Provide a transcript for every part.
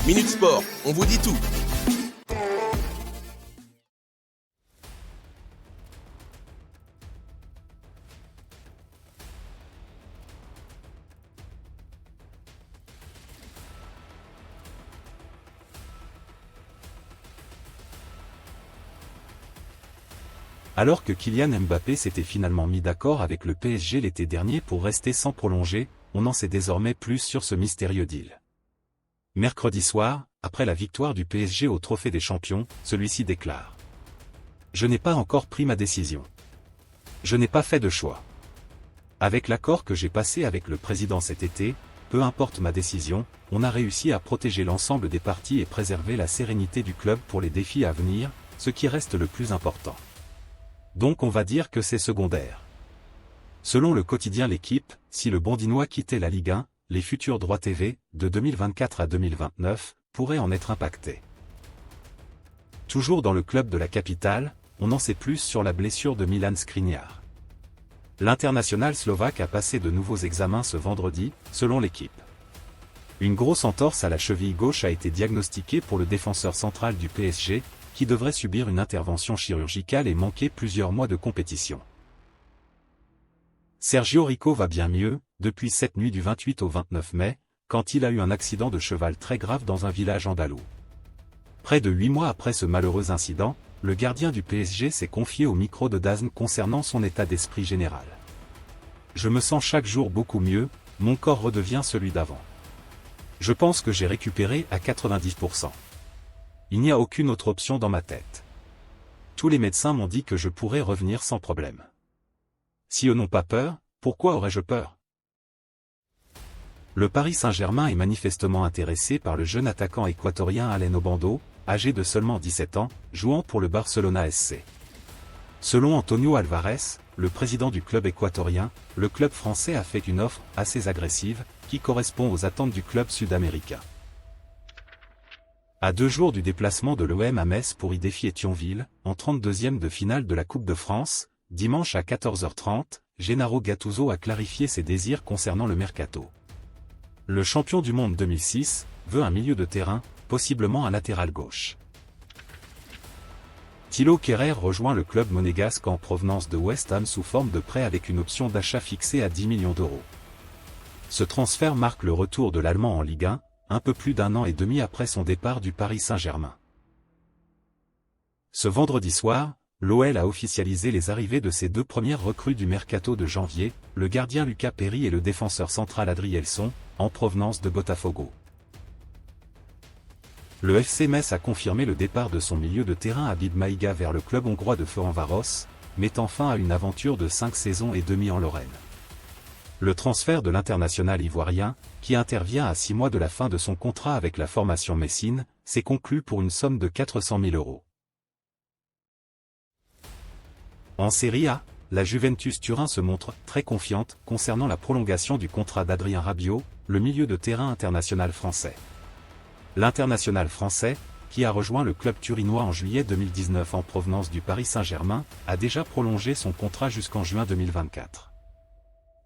Minute Sport, on vous dit tout. Alors que Kylian Mbappé s'était finalement mis d'accord avec le PSG l'été dernier pour rester sans prolonger, on en sait désormais plus sur ce mystérieux deal. Mercredi soir, après la victoire du PSG au Trophée des Champions, celui-ci déclare : « Je n'ai pas encore pris ma décision. Je n'ai pas fait de choix. Avec l'accord que j'ai passé avec le président cet été, peu importe ma décision, on a réussi à protéger l'ensemble des parties et préserver la sérénité du club pour les défis à venir, ce qui reste le plus important. Donc on va dire que c'est secondaire. » Selon le quotidien L'Équipe, si le Bondinois quittait la Ligue 1, les futurs droits TV, de 2024 à 2029, pourraient en être impactés. Toujours dans le club de la capitale, on en sait plus sur la blessure de Milan Skriniar. L'international slovaque a passé de nouveaux examens ce vendredi, selon L'Équipe. Une grosse entorse à la cheville gauche a été diagnostiquée pour le défenseur central du PSG, qui devrait subir une intervention chirurgicale et manquer plusieurs mois de compétition. Sergio Rico va bien mieux, depuis cette nuit du 28 au 29 mai, quand il a eu un accident de cheval très grave dans un village andalou. Près de 8 mois après ce malheureux incident, le gardien du PSG s'est confié au micro de DAZN concernant son état d'esprit général. « Je me sens chaque jour beaucoup mieux, mon corps redevient celui d'avant. Je pense que j'ai récupéré à 90%. Il n'y a aucune autre option dans ma tête. Tous les médecins m'ont dit que je pourrais revenir sans problème. Si eux n'ont pas peur, pourquoi aurais-je peur ? » Le Paris Saint-Germain est manifestement intéressé par le jeune attaquant équatorien Alen Obando, âgé de seulement 17 ans, jouant pour le Barcelona SC. Selon Antonio Alvarez, le président du club équatorien, le club français a fait une offre assez agressive, qui correspond aux attentes du club sud-américain. À 2 jours du déplacement de l'OM à Metz pour y défier Thionville, en 32e de finale de la Coupe de France, dimanche à 14h30, Gennaro Gattuso a clarifié ses désirs concernant le mercato. Le champion du monde 2006 veut un milieu de terrain, possiblement un latéral gauche. Thilo Kehrer rejoint le club monégasque en provenance de West Ham sous forme de prêt avec une option d'achat fixée à 10 millions d'euros. Ce transfert marque le retour de l'Allemand en Ligue 1, un peu plus d'1 an et demi après son départ du Paris Saint-Germain. Ce vendredi soir, l'OL a officialisé les arrivées de ses 2 premières recrues du mercato de janvier, le gardien Lucas Perry et le défenseur central Adrielson, en provenance de Botafogo. Le FC Metz a confirmé le départ de son milieu de terrain Habib Maïga vers le club hongrois de Ferencváros, mettant fin à une aventure de 5 saisons et demie en Lorraine. Le transfert de l'international ivoirien, qui intervient à 6 mois de la fin de son contrat avec la formation messine, s'est conclu pour une somme de 400 000 euros. En Serie A, la Juventus Turin se montre très confiante concernant la prolongation du contrat d'Adrien Rabiot, le milieu de terrain international français. L'international français, qui a rejoint le club turinois en juillet 2019 en provenance du Paris Saint-Germain, a déjà prolongé son contrat jusqu'en juin 2024.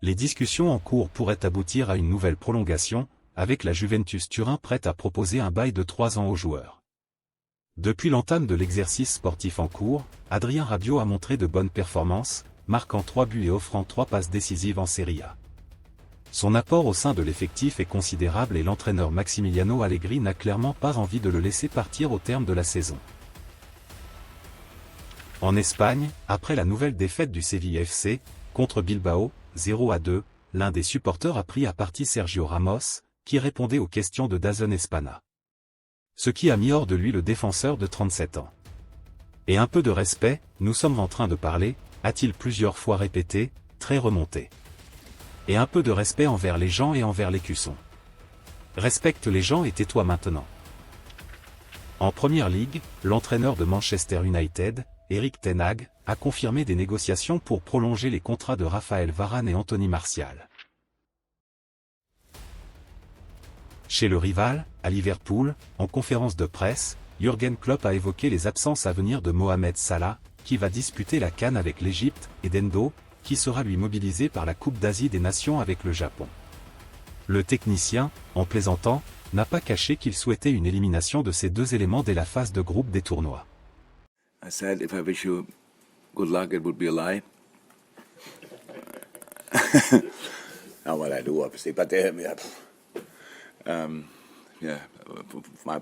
Les discussions en cours pourraient aboutir à une nouvelle prolongation, avec la Juventus Turin prête à proposer un bail de 3 ans aux joueurs. Depuis l'entame de l'exercice sportif en cours, Adrien Rabiot a montré de bonnes performances, marquant 3 buts et offrant 3 passes décisives en Serie A. Son apport au sein de l'effectif est considérable et l'entraîneur Maximiliano Allegri n'a clairement pas envie de le laisser partir au terme de la saison. En Espagne, après la nouvelle défaite du Séville FC, contre Bilbao, 0-2, l'un des supporters a pris à partie Sergio Ramos, qui répondait aux questions de DAZN Espana. Ce qui a mis hors de lui le défenseur de 37 ans. Et un peu de respect, nous sommes en train de parler, a-t-il plusieurs fois répété, très remonté. Et un peu de respect envers les gens et envers l'écusson. Respecte les gens et tais-toi maintenant. En Première Ligue, l'entraîneur de Manchester United, Erik ten Hag, a confirmé des négociations pour prolonger les contrats de Raphaël Varane et Anthony Martial. Chez le rival, à Liverpool, en conférence de presse, Jürgen Klopp a évoqué les absences à venir de Mohamed Salah, qui va disputer la CAN avec l'Égypte, et d'Endo, qui sera lui mobilisé par la Coupe d'Asie des Nations avec le Japon. Le technicien, en plaisantant, n'a pas caché qu'il souhaitait une élimination de ces deux éléments dès la phase de groupe des tournois. I said, if I wish you good luck, it would be a lie. Not what I do, obviously, but yeah,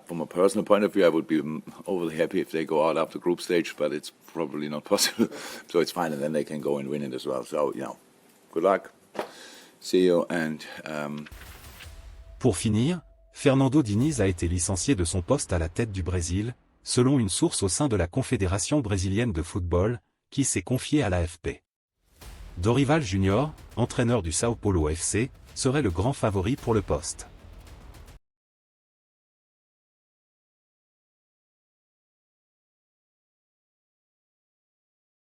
from a personal point of view, I would be overly happy if they go out after group stage, but it's probably not possible. So it's fine, and then they can go and win it as well. So, good luck. See you, and Pour finir, Fernando Diniz a été licencié de son poste à la tête du Brésil, selon une source au sein de la Confédération brésilienne de football, qui s'est confiée à l'AFP. Dorival Junior, entraîneur du Sao Paulo FC, serait le grand favori pour le poste.